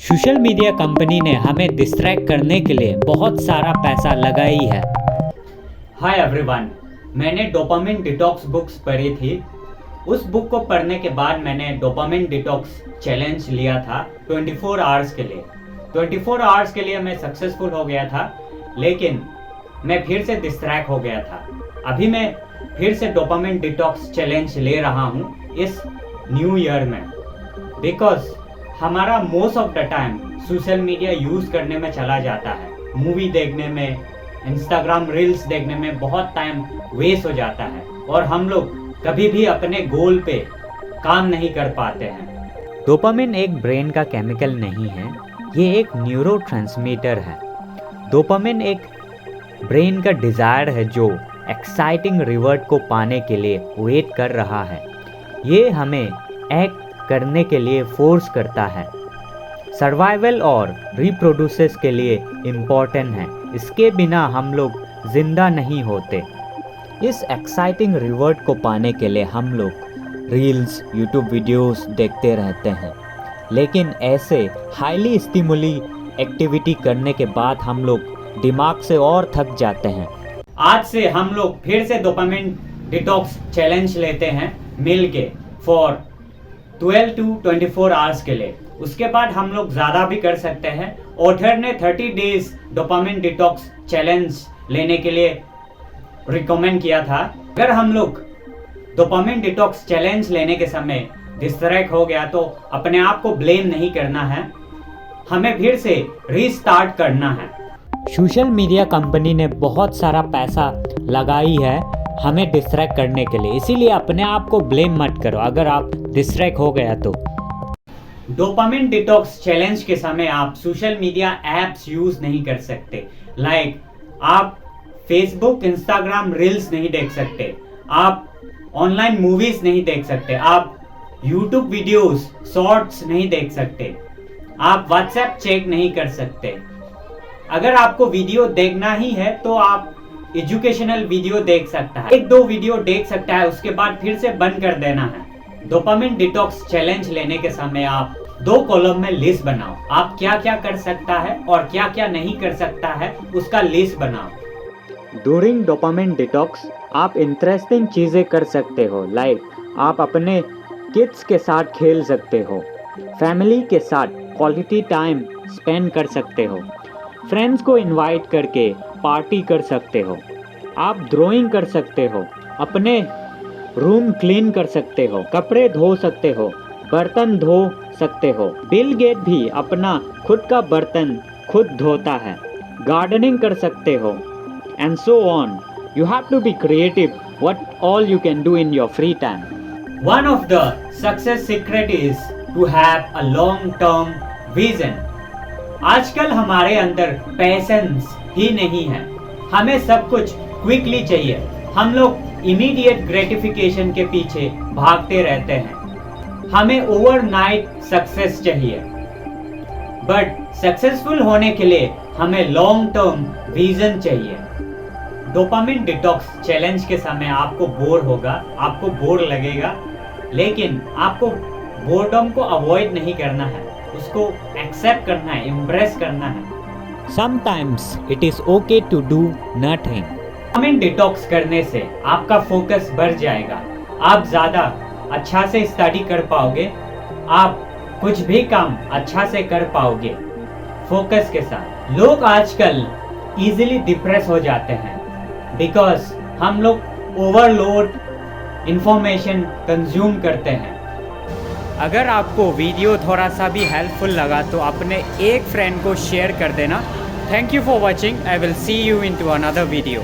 Social media company ने हमें distract करने के लिए बहुत सारा पैसा लगाई है। हाय एवरीवन, मैंने डोपामिन डिटॉक्स बुक्स पढ़ी थी। उस बुक को पढ़ने के बाद मैंने डोपामिन डिटॉक्स चैलेंज लिया था 24 आवर्स के लिए। 24 आवर्स के लिए मैं सक्सेसफुल हो गया था, लेकिन मैं फिर से डिस्ट्रैक्ट हो गया था। अभी मैं फिर से डोपामिन डिटॉक्स चैलेंज ले रहा हूँ इस न्यू ईयर में, बिकॉज हमारा most of the time social media use करने में चला जाता है। मूवी देखने में, इंस्टाग्राम रील्स देखने में बहुत टाइम वेस्ट हो जाता है और हम लोग कभी भी अपने गोल पे काम नहीं कर पाते हैं। डोपामिन एक ब्रेन का केमिकल नहीं है, ये एक न्यूरोट्रांसमीटर है। डोपामिन एक ब्रेन का डिज़ायर है जो एक्साइटिंग रिवॉर्ड को पाने के लिए वेट कर रहा है। ये हमें एक्ट करने के लिए फोर्स करता है। सर्वाइवल और रिप्रोड्यूसेस के लिए इम्पोर्टेंट है। इसके बिना हम लोग जिंदा नहीं होते। इस एक्साइटिंग रिवॉर्ड को पाने के लिए हम लोग रील्स, यूट्यूब वीडियोस देखते रहते हैं, लेकिन ऐसे हाईली स्टिमुली एक्टिविटी करने के बाद हम लोग दिमाग से और थक जाते हैं। आज से हम लोग फिर से डोपामिन डिटॉक्स चैलेंज लेते हैं मिल के फॉर 12 to 24 आवर्स के लिए। उसके बाद हम लोग ज़्यादा भी कर सकते हैं। ऑथर ने 30 डेज डोपामिन डिटॉक्स चैलेंज लेने के लिए रिकमेंड किया था। अगर हम लोग डोपामिन डिटॉक्स चैलेंज लेने के समय डिस्ट्रैक्ट हो गया तो अपने आप को ब्लेम नहीं करना है, हमें फिर से रीस्टार्ट करना है। सोशल मीडिया कंपनी ने बहुत सारा पैसा लगाई है हमें डिस्ट्रैक्ट करने के लिए, इसीलिए अपने आप को ब्लेम मत करो अगर आप डिस्ट्रैक्ट हो गया तो। डोपामिन डिटॉक्स चैलेंज के समय आप सोशल मीडिया एप्स यूज नहीं कर सकते। लाइक आप फेसबुक, इंस्टाग्राम रील्स नहीं देख सकते, आप ऑनलाइन मूवीज नहीं देख सकते, आप यूट्यूब वीडियोस, शॉर्ट्स नहीं देख सकते, आप व्हाट्सएप चेक नहीं कर सकते। अगर आपको वीडियो देखना ही है तो आप एजुकेशनल वीडियो देख सकता है, 1-2 वीडियो देख सकता है, उसके बाद फिर से बंद कर देना है। डोपामिन डिटॉक्स चैलेंज लेने के समय आप 2 कॉलम में लिस्ट बनाओ। आप क्या क्या कर सकता है और क्या क्या नहीं कर सकता है उसका लिस्ट बनाओ। ड्यूरिंग डोपामिन डिटॉक्स आप इंटरेस्टिंग चीज़ें कर सकते हो। लाइक आप अपने किड्स के साथ खेल सकते हो, फैमिली के साथ क्वालिटी टाइम स्पेंड कर सकते हो, फ्रेंड्स को इनवाइट करके पार्टी कर सकते हो, आप ड्राइंग कर सकते हो, अपने रूम क्लीन कर सकते हो, कपड़े धो सकते हो, बर्तन धो सकते हो। बिल गेट भी अपना खुद का बर्तन खुद धोता है। गार्डनिंग कर सकते हो and so on. You have to be creative what all you can do in your free time. One of the success secret is to have a long term vision. आजकल हमारे अंदर पैशंस ही नहीं है, हमें सब कुछ क्विकली चाहिए। हम लोग इमीडिएट ग्रेटिफिकेशन के पीछे भागते रहते हैं। हमें ओवरनाइट सक्सेस चाहिए, बट सक्सेसफुल होने के लिए हमें लॉन्ग टर्म विजन चाहिए। डोपामिन डिटॉक्स चैलेंज के समय आपको बोर होगा, आपको बोर लगेगा, लेकिन आपको बोर्डम को अवॉइड नहीं करना है, उसको एक्सेप्ट करना है, इम्प्रेस करना है। Sometimes it is okay to do nothing. Dopamine detox करने से आपका फोकस बढ़ जाएगा, आप ज़्यादा अच्छा से स्टडी कर पाओगे, आप कुछ भी काम अच्छा से कर पाओगे फोकस के साथ। लोग आजकल इजीली डिप्रेस हो जाते हैं बिकॉज हम लोग ओवरलोड इंफॉर्मेशन कंज्यूम करते हैं। अगर आपको वीडियो थोड़ा सा भी हेल्पफुल लगा तो अपने एक फ्रेंड को शेयर कर देना। Thank you for watching. I will see you in to another video.